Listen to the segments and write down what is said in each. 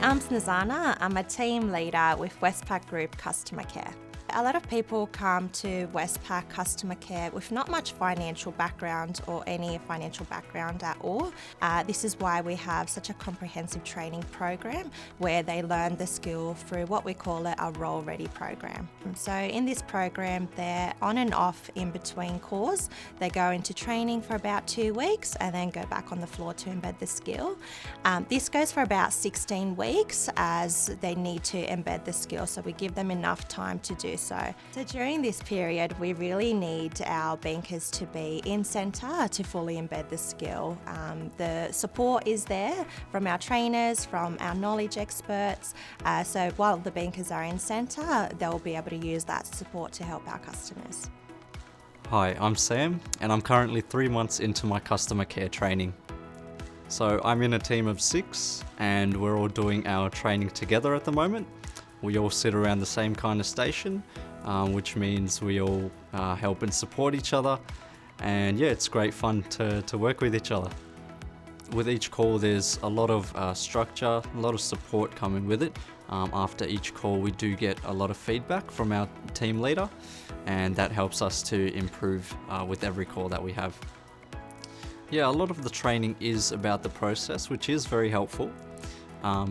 I'm Snezana. I'm a team leader with Westpac Group Customer Care. A lot of people come to Westpac Customer Care with not much financial background or any financial background at all. This is why we have such a comprehensive training program where they learn the skill through what we call it a role ready program. So in this program, they're on and off in between calls. They go into training for about 2 weeks and then go back on the floor to embed the skill. This goes for about 16 weeks as they need to embed the skill, so we give them enough time to do so during this period, we really need our bankers to be in centre to fully embed the skill. The support is there from our trainers, from our knowledge experts. So while the bankers are in centre, they'll be able to use that support to help our customers. Hi, I'm Sam and I'm currently 3 months into my customer care training. So I'm in a team of 6 and we're all doing our training together at the moment. We all sit around the same kind of station, which means we all help and support each other. And yeah, it's great fun to work with each other. With each call, there's a lot of structure, a lot of support coming with it. After each call, we do get a lot of feedback from our team leader, and that helps us to improve with every call that we have. Yeah, a lot of the training is about the process, which is very helpful.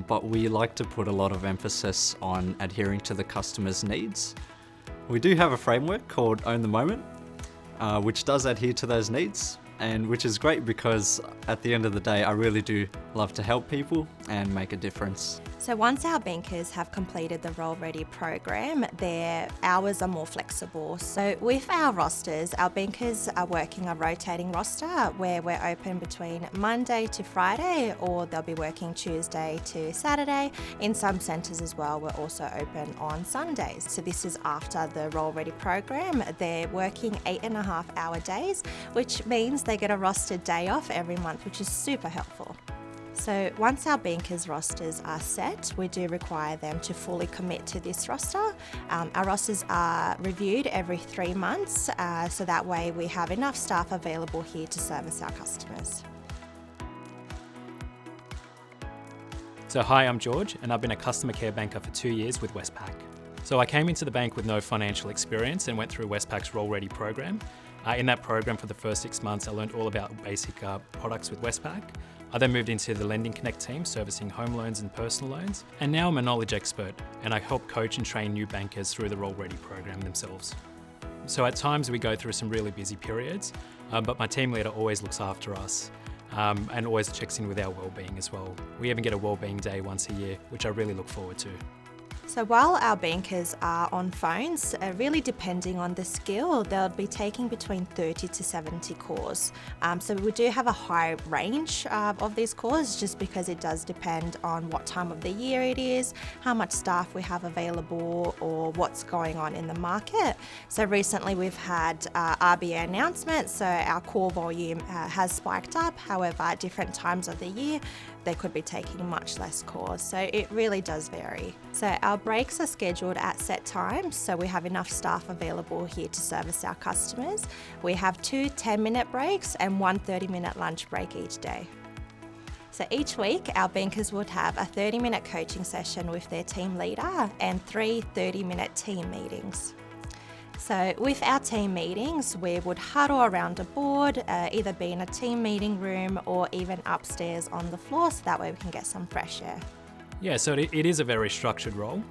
But we like to put a lot of emphasis on adhering to the customer's needs. We do have a framework called Own the Moment, which does adhere to those needs, and which is great because at the end of the day, I really do love to help people and make a difference. So once our bankers have completed the Role Ready program, their hours are more flexible. So with our rosters, our bankers are working a rotating roster where we're open between Monday to Friday, or they'll be working Tuesday to Saturday. In some centres as well, we're also open on Sundays. So this is after the Role Ready program. They're working 8.5-hour days, which means they get a rostered day off every month, which is super helpful. So once our bankers' rosters are set, we do require them to fully commit to this roster. Our rosters are reviewed every 3 months, so that way we have enough staff available here to service our customers. So hi, I'm George and I've been a customer care banker for 2 years with Westpac. So I came into the bank with no financial experience and went through Westpac's Role Ready program. In that program for the first 6 months, I learned all about basic products with Westpac. I then moved into the Lending Connect team, servicing home loans and personal loans. And now I'm a knowledge expert and I help coach and train new bankers through the Role Ready program themselves. So at times we go through some really busy periods, but my team leader always looks after us and always checks in with our wellbeing as well. We even get a wellbeing day once a year, which I really look forward to. So while our bankers are on phones, really depending on the skill, they'll be taking between 30 to 70 calls. So we do have a high range of these calls just because it does depend on what time of the year it is, how much staff we have available, or what's going on in the market. So recently we've had RBA announcements, so our call volume has spiked up. However, at different times of the year, they could be taking much less calls. So it really does vary. So our breaks are scheduled at set times, so we have enough staff available here to service our customers. We have 2 10-minute breaks and 1 30-minute lunch break each day. So each week, our bankers would have a 30-minute coaching session with their team leader and 3 30-minute team meetings. So with our team meetings, we would huddle around a board, either be in a team meeting room or even upstairs on the floor, so that way we can get some fresh air. Yeah, so it is a very structured role,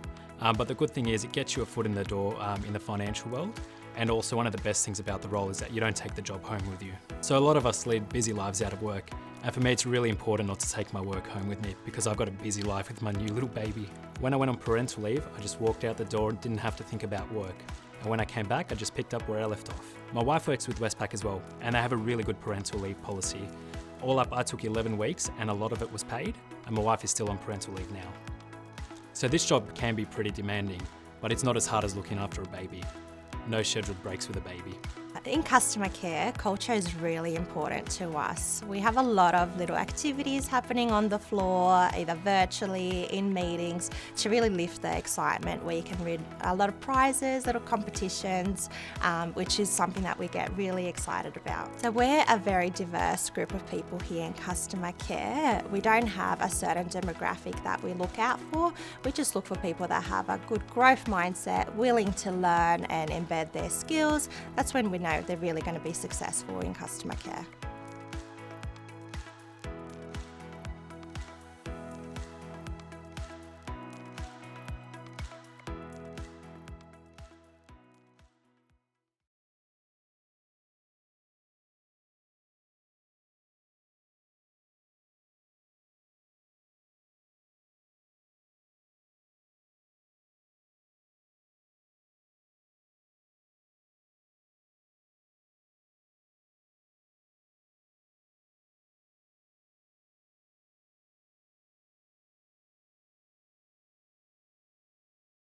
but the good thing is it gets you a foot in the door in the financial world. And also one of the best things about the role is that you don't take the job home with you. So a lot of us lead busy lives out of work. And for me, it's really important not to take my work home with me because I've got a busy life with my new little baby. When I went on parental leave, I just walked out the door and didn't have to think about work. And when I came back, I just picked up where I left off. My wife works with Westpac as well, and they have a really good parental leave policy. All up, I took 11 weeks and a lot of it was paid, and my wife is still on parental leave now. So this job can be pretty demanding, but it's not as hard as looking after a baby. No scheduled breaks with a baby. In customer care, culture is really important to us. We have a lot of little activities happening on the floor, either virtually, in meetings, to really lift the excitement, where you can win a lot of prizes, little competitions, which is something that we get really excited about. So we're a very diverse group of people here in customer care. We don't have a certain demographic that we look out for. We just look for people that have a good growth mindset, willing to learn and embed their skills. That's when we know they're really going to be successful in customer care.